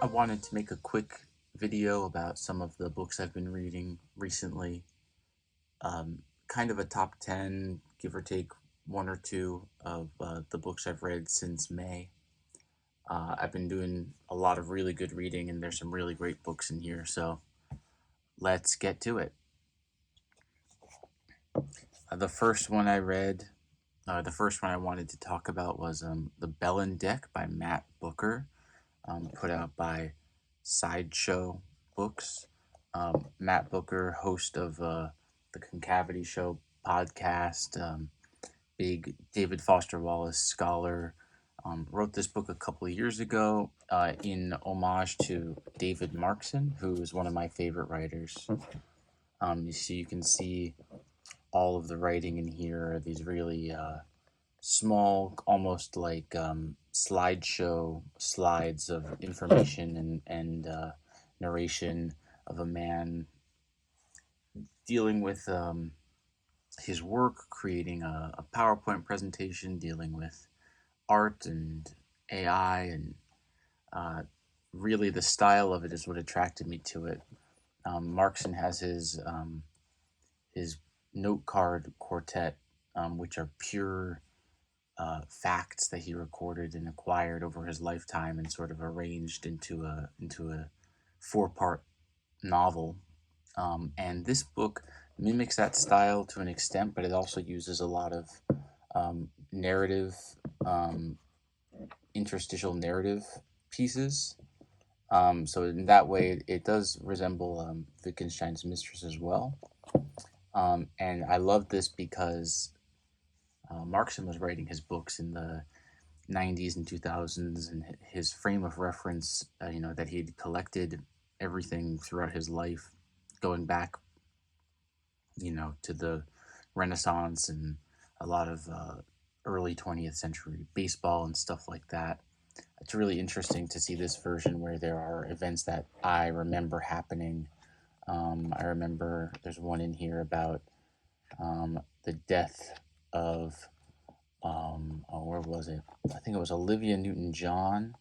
I wanted to make a quick video about some of the books I've been reading recently. Kind of a top 10, give or take one or two of the books I've read since May. I've been doing a lot of really good reading, and there's some really great books in here, so let's get to it. The first one I read, the first one I wanted to talk about was The Belan Deck by Bucher, put out by Sideshow Books. Matt Bucher, host of the Concavity Show podcast, big David Foster Wallace scholar, wrote this book a couple of years ago in homage to David Markson, who is one of my favorite writers. You can see all of the writing in here, these really small, almost like slideshow slides of information and narration of a man dealing with his work, creating a PowerPoint presentation, dealing with art and AI, and really the style of it is what attracted me to it. Markson has his note card quartet, which are pure facts that he recorded and acquired over his lifetime and sort of arranged into a 4-part novel. And this book mimics that style to an extent, but it also uses a lot of narrative, interstitial narrative pieces. So in that way, it does resemble Wittgenstein's Mistress as well. And I love this because Markson was writing his books in the 90s and 2000s, and his frame of reference, that he had collected everything throughout his life, going back, to the Renaissance and a lot of early 20th century baseball and stuff like that. It's really interesting to see this version where there are events that I remember happening. I remember there's one in here about the death of, where was it? I think it was Olivia Newton-John.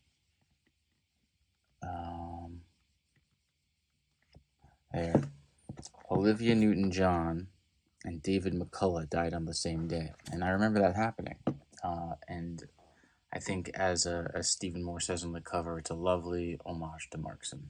There. Olivia Newton-John and David McCullough died on the same day. And I remember that happening. And I think, as Stephen Moore says on the cover, it's a lovely homage to Markson.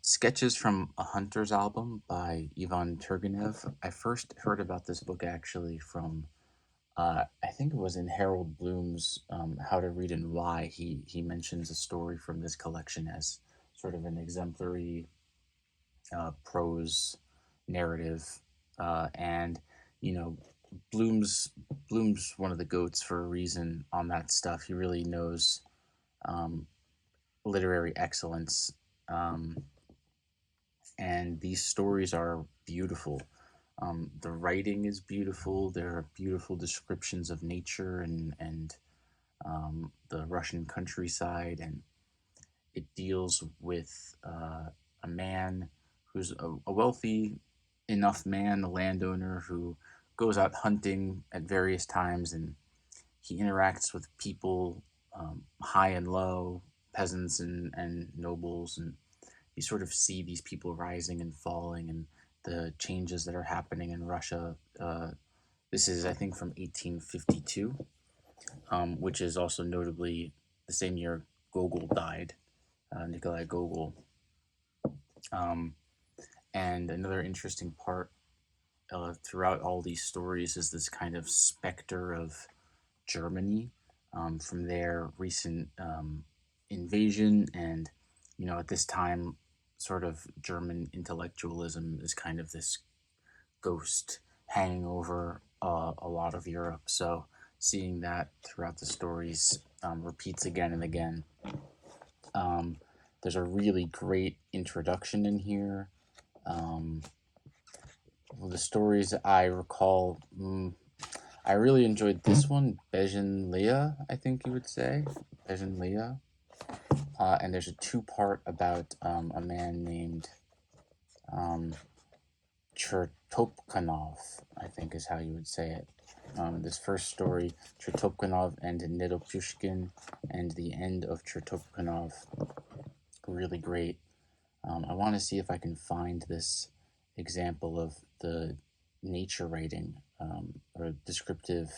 Sketches from a Hunter's Album by Ivan Turgenev. I first heard about this book actually from, I think it was in Harold Bloom's How to Read and Why. He mentions a story from this collection as sort of an exemplary prose narrative. And, Bloom's one of the goats for a reason on that stuff. He really knows literary excellence. And these stories are beautiful. The writing is beautiful. There are beautiful descriptions of nature and the Russian countryside, and it deals with a man who's a wealthy enough man, a landowner who goes out hunting at various times, and he interacts with people, high and low, peasants and nobles, and you sort of see these people rising and falling and the changes that are happening in Russia. This is, I think, from 1852, which is also notably the same year Gogol died, Nikolai Gogol. And another interesting part throughout all these stories is this kind of specter of Germany from their recent invasion. And, at this time, sort of German intellectualism is kind of this ghost hanging over a lot of Europe. So seeing that throughout the stories repeats again and again. There's a really great introduction in here. The stories I recall, I really enjoyed this one, Bejan Leah, I think you would say. Bejan Leah. And there's a 2-part about a man named Chertopkanov, I think is how you would say it. This first story, Chertopkanov and Nidopushkin, and the end of Chertopkanov, really great. I want to see if I can find this example of the nature writing or descriptive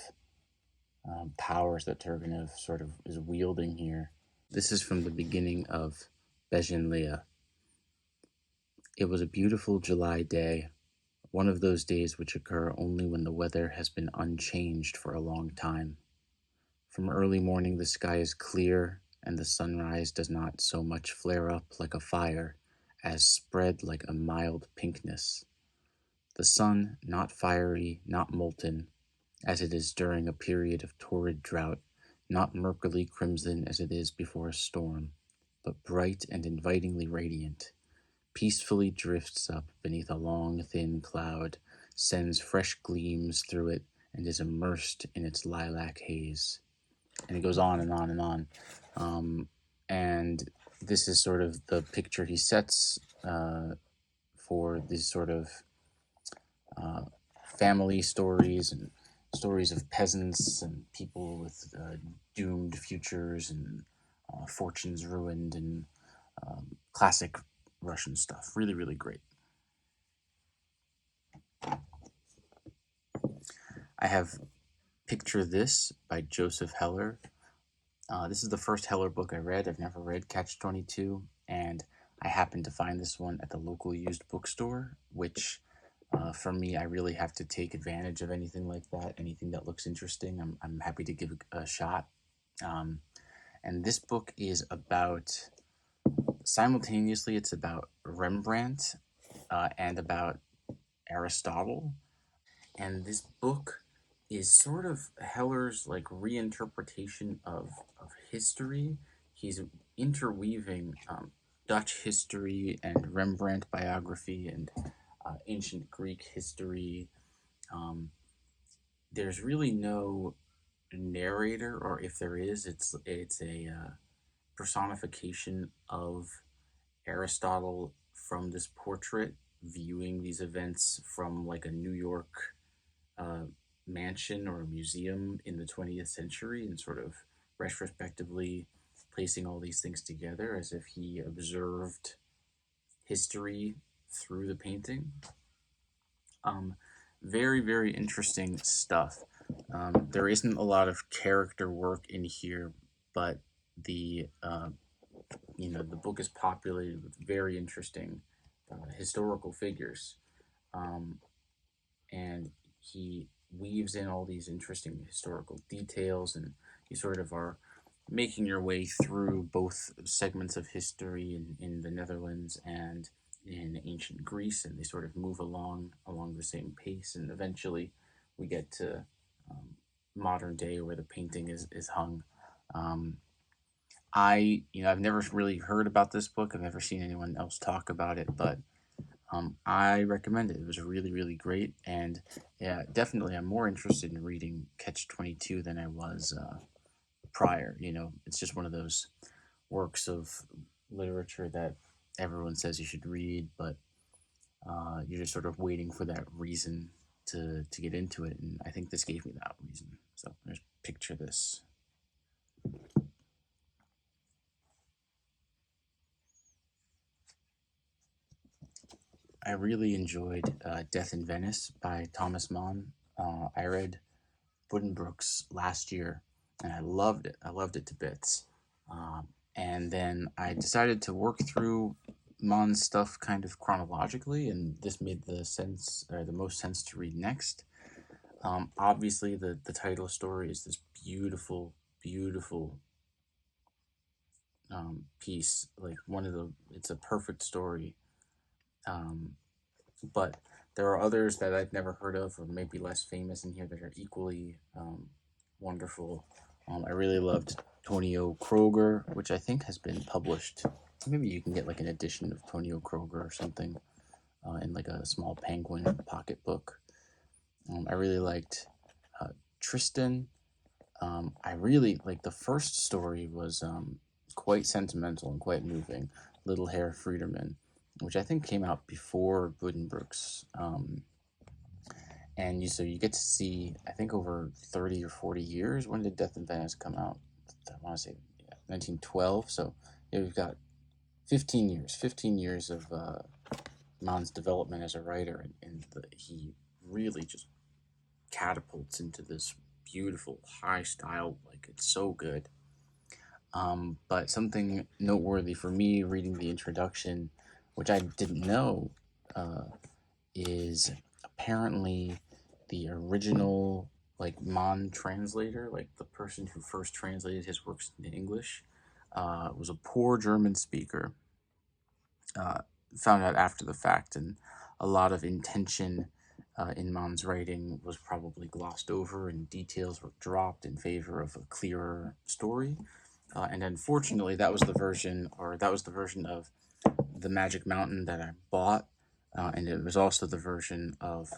powers that Turgenev sort of is wielding here. This is from the beginning of Belan. It was a beautiful July day, one of those days which occur only when the weather has been unchanged for a long time. From early morning the sky is clear, and the sunrise does not so much flare up like a fire as spread like a mild pinkness. The sun, not fiery, not molten, as it is during a period of torrid drought, not murkily crimson as it is before a storm, but bright and invitingly radiant, peacefully drifts up beneath a long, thin cloud, sends fresh gleams through it, and is immersed in its lilac haze. And it goes on and on and on. And this is sort of the picture he sets for these sort of family stories and stories of peasants and people with doomed futures and fortunes ruined and classic Russian stuff. Really, really great. I have Picture This by Joseph Heller. This is the first Heller book I read. I've never read Catch-22, and I happened to find this one at the local used bookstore, which for me, I really have to take advantage of anything like that, anything that looks interesting. I'm happy to give a shot. And this book is about, simultaneously, it's about Rembrandt and about Aristotle. And this book is sort of Heller's like reinterpretation of history. He's interweaving Dutch history and Rembrandt biography and ancient Greek history. There's really no narrator, or if there is, it's a personification of Aristotle from this portrait, viewing these events from like a New York mansion or a museum in the 20th century, and sort of retrospectively placing all these things together as if he observed history through the painting. Very, very interesting stuff. There isn't a lot of character work in here, but the the book is populated with very interesting historical figures, and he weaves in all these interesting historical details, and you sort of are making your way through both segments of history in the Netherlands and in ancient Greece, and they sort of move along the same pace, and eventually we get to modern day where the painting is hung. I've never really heard about this book. I've never seen anyone else talk about it, but I recommend it. It was really, really great, and yeah, definitely I'm more interested in reading Catch-22 than I was prior. It's just one of those works of literature that everyone says you should read, but you're just sort of waiting for that reason to get into it, and I think this gave me that reason. So just picture this. I really enjoyed Death in Venice by Thomas Mann. I read Buddenbrooks last year, and I loved it. I loved it to bits. And then I decided to work through Mann's stuff kind of chronologically, and this made the most sense to read next. Obviously, the title story is this beautiful, beautiful piece. Like it's a perfect story. But there are others that I've never heard of, or maybe less famous in here, that are equally wonderful. I really loved Tonio Kroger, which I think has been published. Maybe you can get like an edition of Tonio Kroger or something in like a small Penguin pocketbook. I really liked Tristan. I really like the first story was quite sentimental and quite moving. Little Herr Friederman. which I think came out before Buddenbrooks. And so you get to see, I think, over 30 or 40 years. When did Death in Venice come out? I want to say 1912. So yeah, we've got 15 years of Mann's development as a writer, and he really just catapults into this beautiful high style. Like, it's so good. But something noteworthy for me reading the introduction, which I didn't know, is apparently the original Mann translator, like the person who first translated his works into English, was a poor German speaker. Found out after the fact, and a lot of intention in Mann's writing was probably glossed over, and details were dropped in favor of a clearer story. And unfortunately, that was the version of the Magic Mountain that I bought, and it was also the version of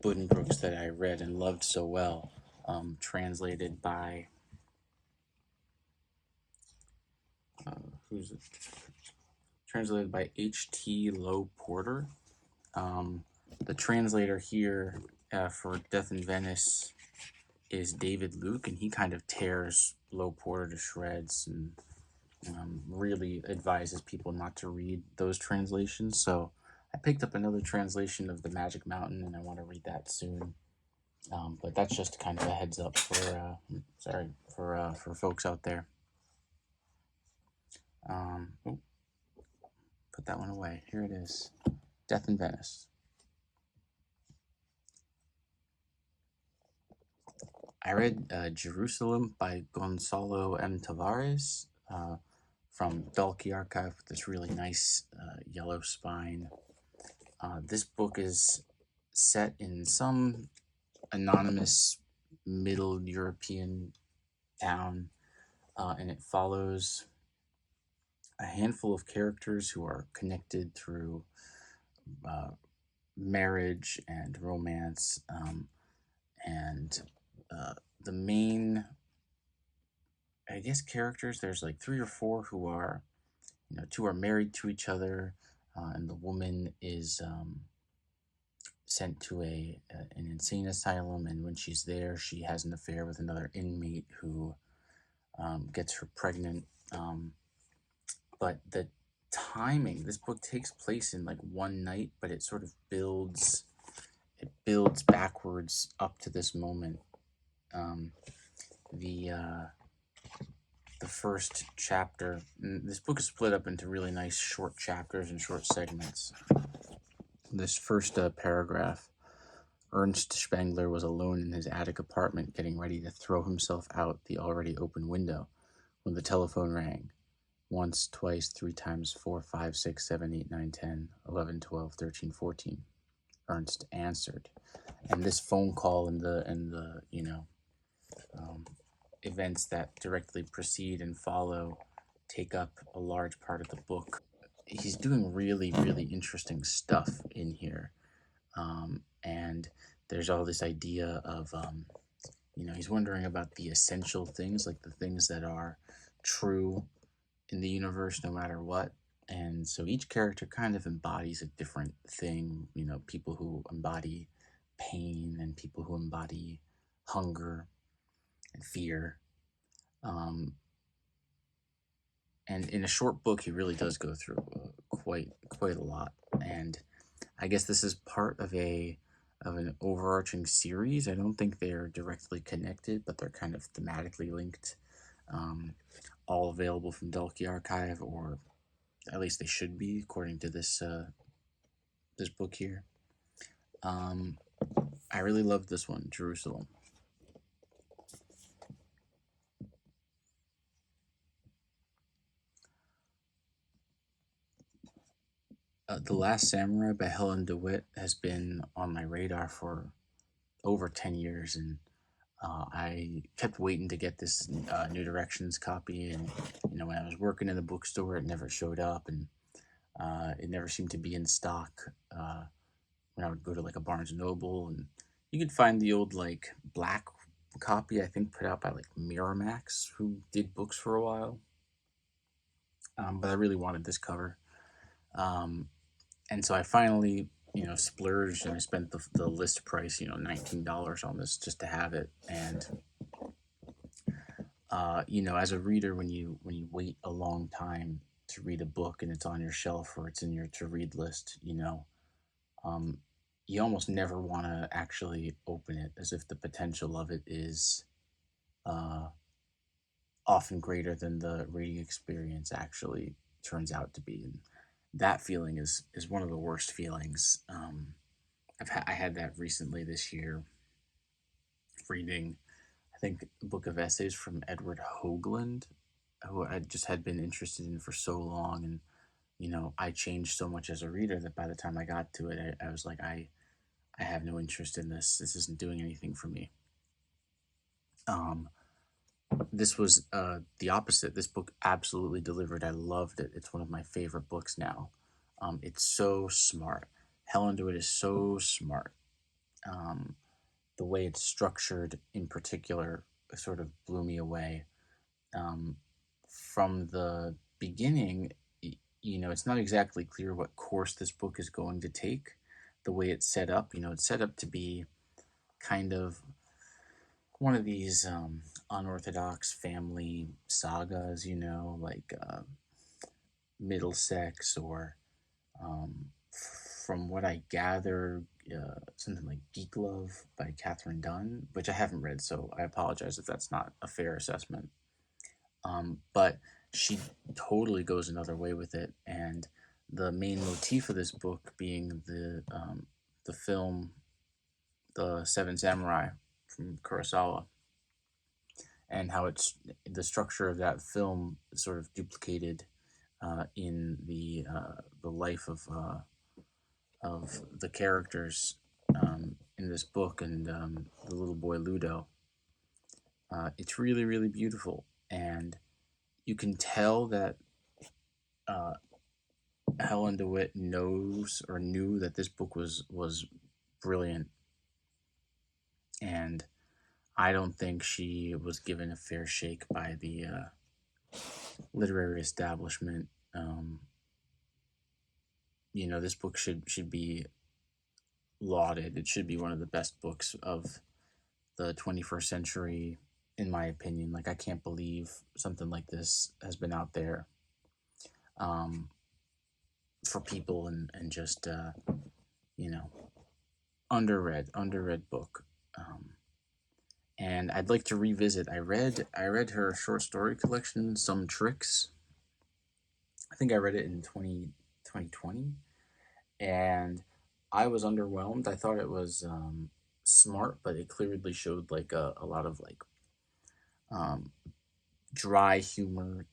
Buddenbrooks that I read and loved so well, translated by who's it? Translated by H.T. Lowe Porter. The translator here for Death in Venice is David Luke, and he kind of tears Lowe Porter to shreds and really advises people not to read those translations. So I picked up another translation of The Magic Mountain, and I want to read that soon. But that's just kind of a heads up for folks out there. Put that one away. Here it is. Death in Venice. I read Jerusalem by Gonçalo M. Tavares from Dalkey Archive with this really nice yellow spine. This book is set in some anonymous Middle European town, and it follows a handful of characters who are connected through marriage and romance, and the main, I guess, characters, there's like 3 or 4 who are, 2 are married to each other, and the woman is sent to an insane asylum, and when she's there, she has an affair with another inmate who gets her pregnant. But the timing, this book takes place in like one night, but it sort of builds backwards up to this moment. The first chapter, this book is split up into really nice short chapters and short segments. This first paragraph: Ernst Spengler was alone in his attic apartment, getting ready to throw himself out the already open window when the telephone rang. Once, twice, 3 times, 4, 5, 6, 7, 8, 9, 10, 11, 12, 13, 14. Ernst answered. And this phone call and the events that directly precede and follow take up a large part of the book. He's doing really, really interesting stuff in here. And there's all this idea of, he's wondering about the essential things, like the things that are true in the universe no matter what. And so each character kind of embodies a different thing. People who embody pain, and people who embody hunger and fear. And in a short book, he really does go through quite a lot. And I guess this is part of an overarching series. I don't think they're directly connected, but they're kind of thematically linked. All available from Dalkey Archive, or at least they should be, according to this book here. I really love this one, Jerusalem. The Last Samurai by Helen DeWitt has been on my radar for over 10 years, and I kept waiting to get this New Directions copy, and when I was working in the bookstore, it never showed up, and it never seemed to be in stock when I would go to like a Barnes & Noble, and you could find the old like black copy, I think put out by like Miramax, who did books for a while. But I really wanted this cover. And so I finally, splurged, and I spent the list price, $19 on this just to have it. And as a reader, when you wait a long time to read a book and it's on your shelf or it's in your to read list, um, you almost never want to actually open it, as if the potential of it is uh, often greater than the reading experience actually turns out to be. And that feeling is one of the worst feelings. I had that recently this year, reading, I think, a book of essays from Edward Hoagland, who I just had been interested in for so long. And I changed so much as a reader that by the time I got to it, I was like, I have no interest in this. This isn't doing anything for me. Um, this was the opposite. This book absolutely delivered. I loved it. It's one of my favorite books now. It's so smart. Helen DeWitt is so smart. Um, the way it's structured, in particular, sort of blew me away. Um, from the beginning, it's not exactly clear what course this book is going to take. The way it's set up, it's set up to be kind of one of these unorthodox family sagas, like Middlesex, or from what I gather, something like Geek Love by Catherine Dunn, which I haven't read, so I apologize if that's not a fair assessment. But she totally goes another way with it, and the main motif of this book being the film, The Seven Samurai from Kurosawa, and how it's the structure of that film is sort of duplicated in the life of the characters in this book, and the little boy Ludo. It's really, really beautiful, and you can tell that uh, Helen DeWitt knows or knew that this book was brilliant, and I don't think she was given a fair shake by the literary establishment. This book should be lauded. It should be one of the best books of the 21st century, in my opinion. Like, I can't believe something like this has been out there um, for people, and just you know underread book. And I'd like to revisit. I read her short story collection, Some Tricks. I think I read it in 2020, and I was underwhelmed. I thought it was smart, but it clearly showed like a lot of like um, dry humor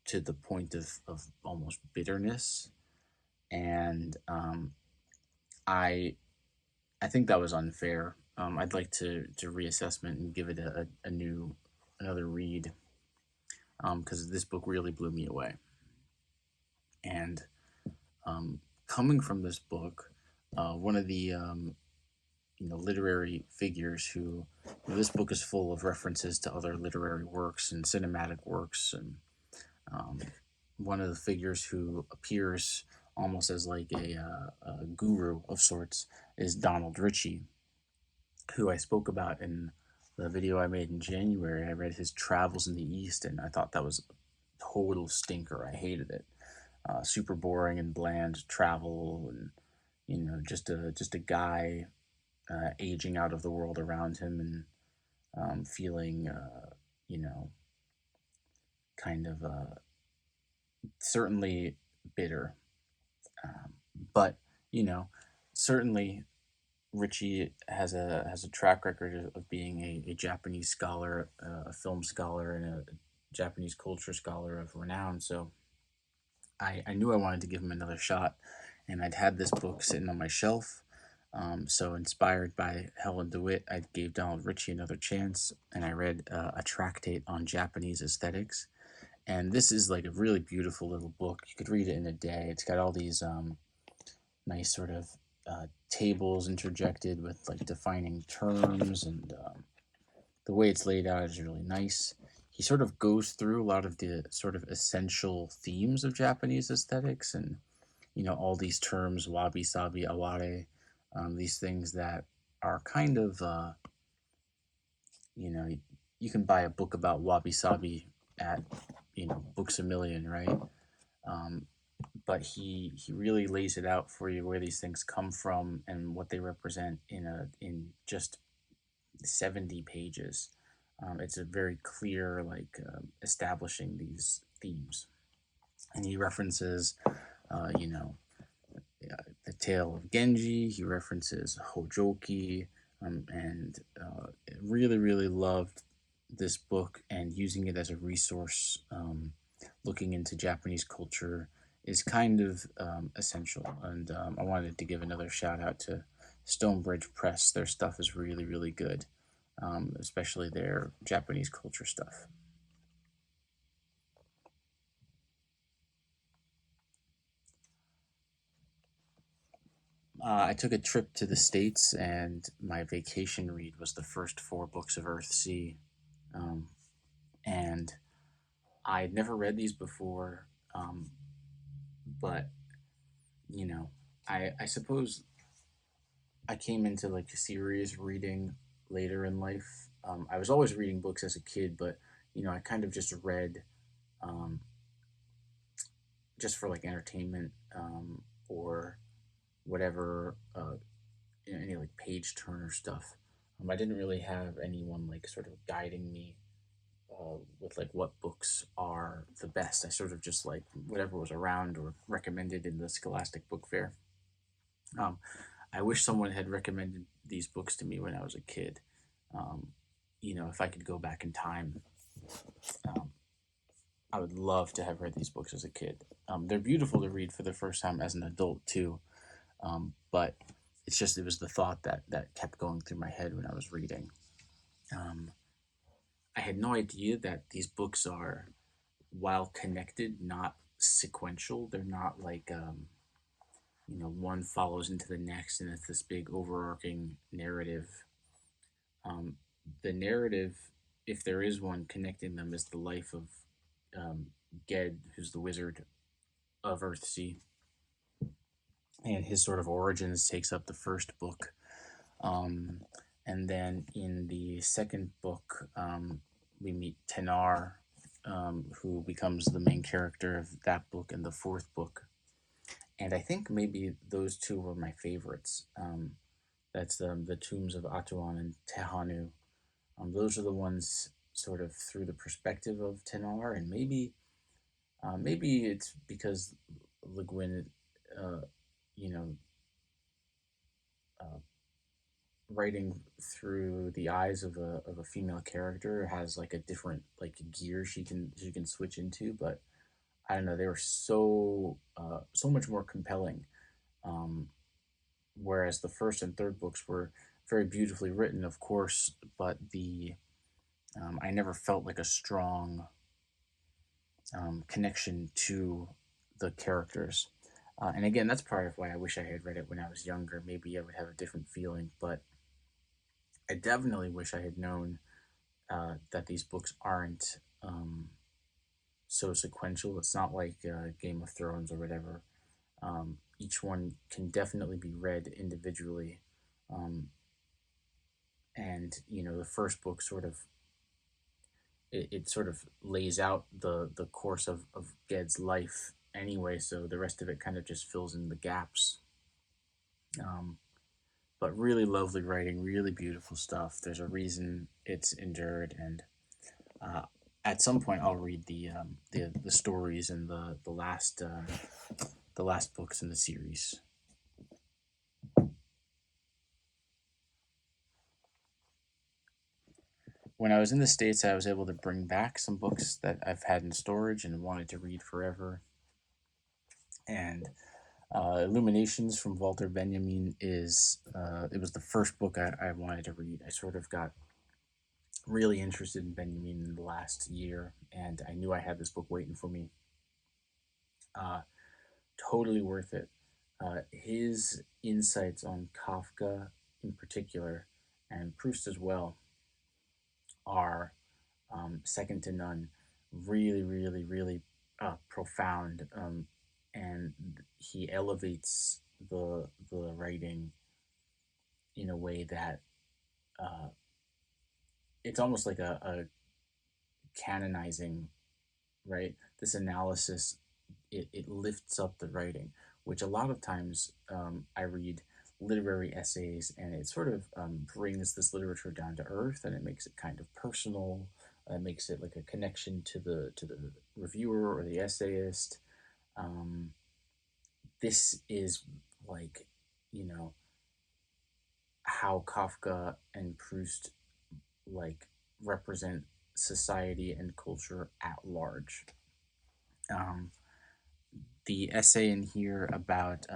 to the point of almost bitterness, and I I think that was unfair. I'd like to reassessment and give it a new another read, because this book really blew me away. And coming from this book, one of the literary figures who, this book is full of references to other literary works and cinematic works, and um, one of the figures who appears almost as like a guru of sorts is Donald Richie, who I spoke about in the video I made in January. I read his Travels in the East, and I thought that was a total stinker. I hated it. Super boring and bland travel, and just a guy aging out of the world around him, and feeling you know kind of certainly bitter. But you know certainly Richie has a track record of being a Japanese scholar, a film scholar, and a Japanese culture scholar of renown. So I knew I wanted to give him another shot, and I'd had this book sitting on my shelf. So inspired by Helen DeWitt, I gave Donald Richie another chance, and I read a tractate on Japanese aesthetics. And this is like a really beautiful little book. You could read it in a day. It's got all these nice sort of tables interjected with like defining terms, and the way it's laid out is really nice. He sort of goes through a lot of the sort of essential themes of Japanese aesthetics, and all these terms, wabi sabi, aware, these things that are kind of, you know, you can buy a book about wabi sabi at, Books a Million, right? Um, but he really lays it out for you where these things come from and what they represent in just 70 pages. It's a very clear, like, establishing these themes, and he references, you know, the tale of Genji. He references Hojoki, and really, really loved this book, and using it as a resource, looking into Japanese culture is kind of essential. And I wanted to give another shout out to Stonebridge Press. Their stuff is really, really good, especially their Japanese culture stuff. I took a trip to the States, and my vacation read was the first four books of Earthsea. Um, and I'd never read these before, but, you know, I suppose I came into like serious reading later in life. I was always reading books as a kid, but, I kind of just read, um, just for like entertainment, or whatever, any like page turner stuff. I didn't really have anyone like sort of guiding me, with like what books are the best. I sort of just like whatever was around or recommended in the Scholastic Book Fair. Um, I wish someone had recommended these books to me when I was a kid. Um, if I could go back in time, um, I would love to have read these books as a kid. They're beautiful to read for the first time as an adult too, but it was the thought that kept going through my head when I was reading. Um, I had no idea that these books are, while connected, not sequential. They're not like, one follows into the next and it's this big overarching narrative. Um, the narrative, if there is one connecting them, is the life of, um, Ged, who's the wizard of Earthsea, and his sort of origins takes up the first book. Um, and then in the second book, we meet Tenar, who becomes the main character of that book in the fourth book. And I think maybe those two were my favorites. That's the tombs of Atuan and Tehanu. Those are the ones sort of through the perspective of Tenar, and maybe it's because Le Guin, uh, you know, uh, writing through the eyes of a female character has like a different like gear she can switch into. But I don't know, they were so much more compelling. Um, Whereas the first and third books were very beautifully written, of course, but the I never felt like a strong, connection to the characters. And again, that's part of why I wish I had read it when I was younger. Maybe I would have a different feeling, but I definitely wish I had known, that these books aren't, so sequential. It's not like, Game of Thrones or whatever. Each one can definitely be read individually. Um, and the first book sort of, it sort of lays out the course of Ged's life anyway, so the rest of it kind of just fills in the gaps. Um, but really lovely writing, really beautiful stuff. There's a reason it's endured, and, uh, at some point I'll read the stories and the last books in the series. When I was in the States, I was able to bring back some books that I've had in storage and wanted to read forever. And, Illuminations from Walter Benjamin it was the first book I wanted to read. I sort of got really interested in Benjamin in the last year, and I knew I had this book waiting for me. Uh, totally worth it. His insights on Kafka in particular, and Proust as well, are, second to none. Really, really, really, profound. and he elevates the writing in a way that uh, it's almost like a canonizing, right? This analysis, it lifts up the writing, which a lot of times I read literary essays and it sort of brings this literature down to earth, and it makes it kind of personal. It makes it like a connection to the reviewer or the essayist. Um, this is like, you know, how Kafka and Proust like represent society and culture at large. Um, the essay in here about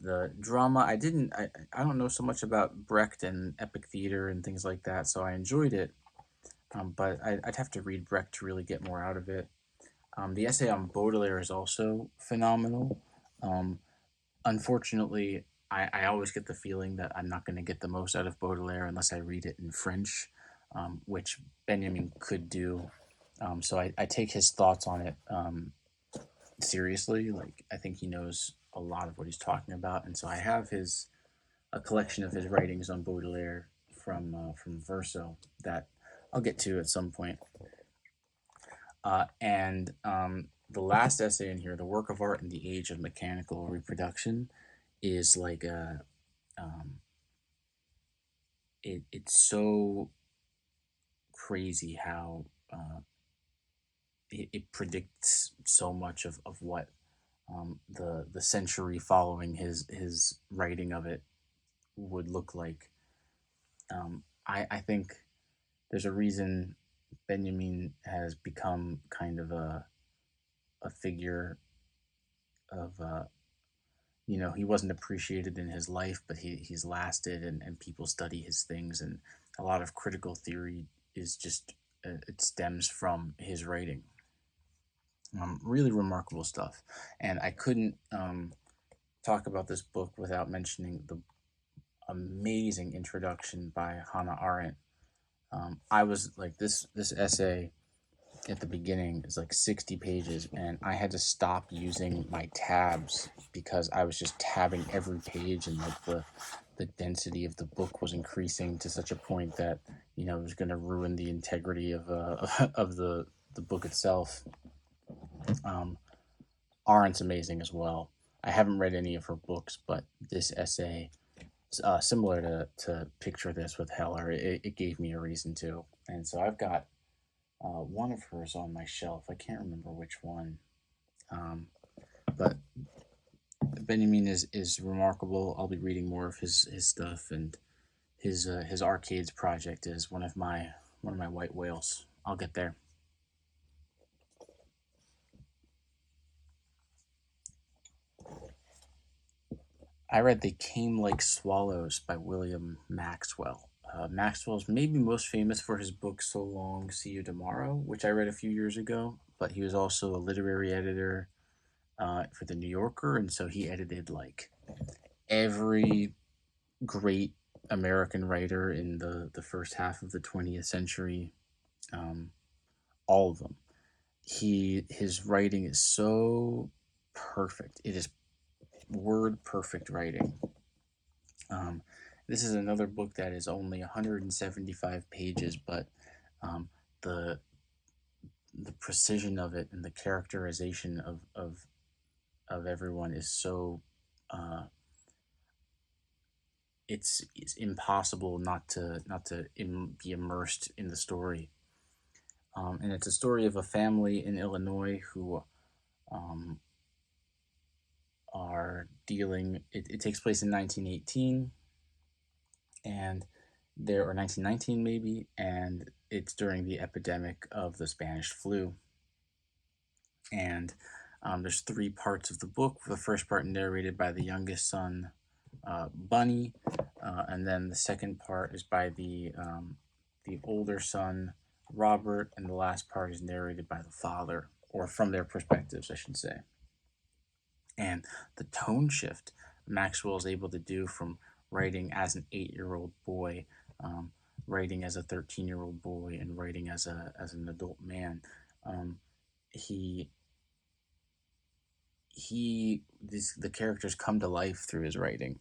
the drama, I don't know so much about Brecht and epic theater and things like that, so I enjoyed it. But I'd have to read Brecht to really get more out of it. The essay on Baudelaire is also phenomenal. Um, Unfortunately, I always get the feeling that I'm not going to get the most out of Baudelaire unless I read it in French, which Benjamin could do. So I take his thoughts on it seriously. Like, I think he knows a lot of what he's talking about, and so I have his a collection of his writings on Baudelaire from Verso that I'll get to at some point. And the last essay in here, "The Work of Art in the Age of Mechanical Reproduction," is like a it's so crazy how it predicts so much of what the century following his writing of it would look like. I think there's a reason Benjamin has become kind of a figure of he wasn't appreciated in his life, but he's lasted, and people study his things, and a lot of critical theory is just it stems from his writing. Really remarkable stuff, and I couldn't talk about this book without mentioning the amazing introduction by Hannah Arendt. I was like this essay at the beginning is like 60 pages, and I had to stop using my tabs because I was just tabbing every page, and like the density of the book was increasing to such a point that it was going to ruin the integrity of of the book itself. um, Arendt's amazing as well. I haven't read any of her books, but this essay, similar to Picture This with Heller, it gave me a reason to. And so I've got one of hers on my shelf. I can't remember which one. But Benjamin is remarkable. I'll be reading more of his stuff, and his arcades project is one of my white whales. I'll get there. I read They Came Like Swallows by William Maxwell. Maxwell's maybe most famous for his book So Long, See You Tomorrow, which I read a few years ago, but he was also a literary editor for The New Yorker, and so he edited like every great American writer in the first half of the 20th century, um, all of them. His writing is so perfect. It is word perfect writing. Um, this is another book that is only 175 pages, but um, the the precision of it and the characterization of everyone is so it's impossible not to be immersed in the story. And it's a story of a family in Illinois who um, are dealing. It takes place in 1918, and there or 1919 maybe, and it's during the epidemic of the Spanish flu. And there's three parts of the book. The first part narrated by the youngest son, Bunny, and then the second part is by the older son, Robert, and the last part is narrated by the father, or from their perspectives, I should say. And the tone shift Maxwell is able to do from writing as an 8-year-old boy, um, writing as a 13-year-old boy, and writing as an adult man. Um, he the characters come to life through his writing,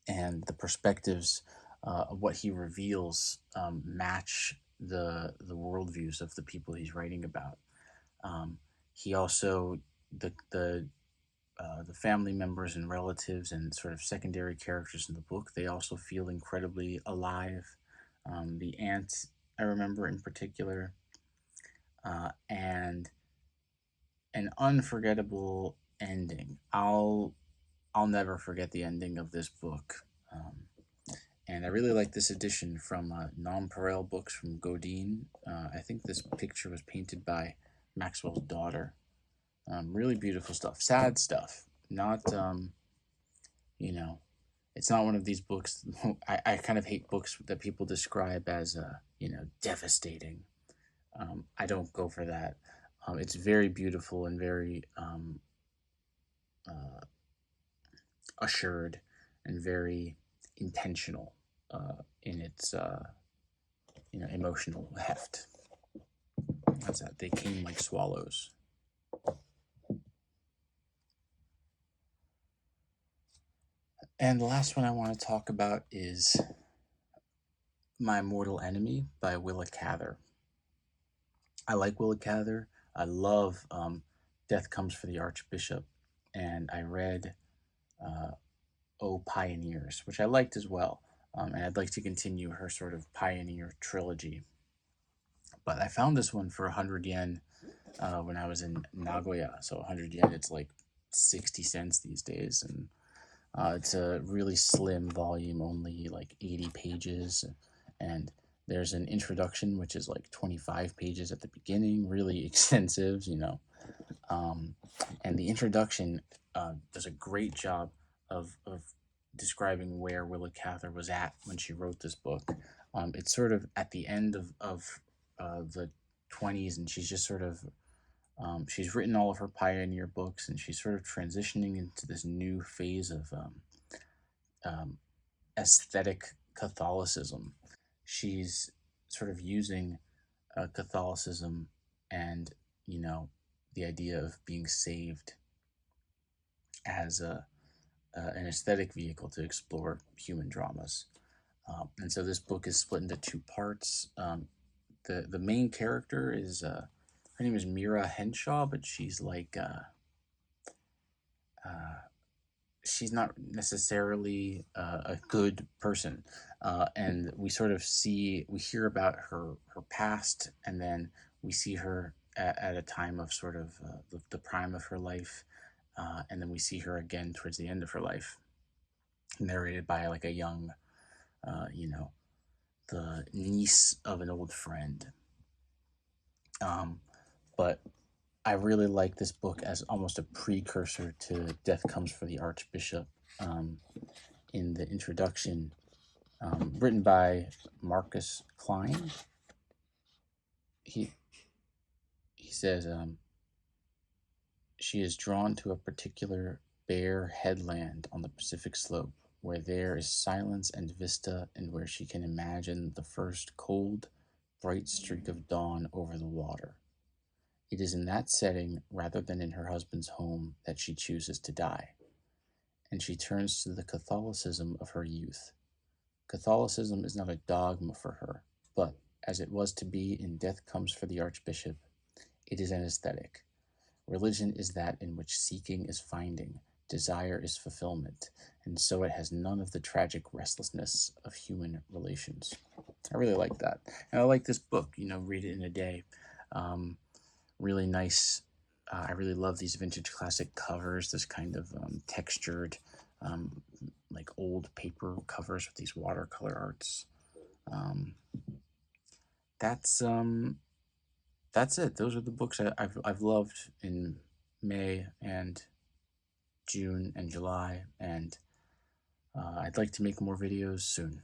and the perspectives of what he reveals match the worldviews of the people he's writing about. Um, he also the family members and relatives and sort of secondary characters in the book, they also feel incredibly alive. The aunt, I remember in particular, and an unforgettable ending. I'll never forget the ending of this book. And I really like this edition from Nonpareil Books from Guin. I think this picture was painted by Maxwell's daughter. Really beautiful stuff. Sad stuff. Not, you know, it's not one of these books. I kind of hate books that people describe as, devastating. I don't go for that. It's very beautiful and very uh, assured and very intentional in its emotional heft. That's that. They came like swallows. And the last one I want to talk about is My Mortal Enemy by Willa Cather. I like Willa Cather. I love Death Comes for the Archbishop, and I read Oh Pioneers, which I liked as well. And I'd like to continue her sort of pioneer trilogy. But I found this one for 100 yen when I was in Nagoya. So 100 yen, it's like 60 cents these days. And it's a really slim volume, only like 80 pages. And there's an introduction, which is like 25 pages at the beginning, really extensive, And the introduction does a great job of describing where Willa Cather was at when she wrote this book. It's sort of at the end of the 20s, and she's just sort of she's written all of her pioneer books, and she's sort of transitioning into this new phase of aesthetic Catholicism. She's sort of using Catholicism and the idea of being saved as an aesthetic vehicle to explore human dramas. And so this book is split into two parts. The main character is her name is Mira Henshaw, but she's not necessarily a good person, and we hear about her past, and then we see her at a time of sort of the prime of her life, and then we see her again towards the end of her life, narrated by like a young, the niece of an old friend. But I really like this book as almost a precursor to Death Comes for the Archbishop. In the introduction, written by Marcus Klein, he says she is drawn to a particular bare headland on the Pacific slope, where there is silence and vista, and where she can imagine the first cold, bright streak of dawn over the water. It is in that setting, rather than in her husband's home, that she chooses to die, and she turns to the Catholicism of her youth. Catholicism is not a dogma for her, but, as it was to be in Death Comes for the Archbishop, it is an aesthetic. Religion is that in which seeking is finding, desire is fulfillment, and so it has none of the tragic restlessness of human relations. I really like that. And I like this book, read it in a day. Really nice. I really love these vintage classic covers, this kind of textured, like old paper covers with these watercolor arts. That's it. Those are the books I've loved in May and June and July, and I'd like to make more videos soon.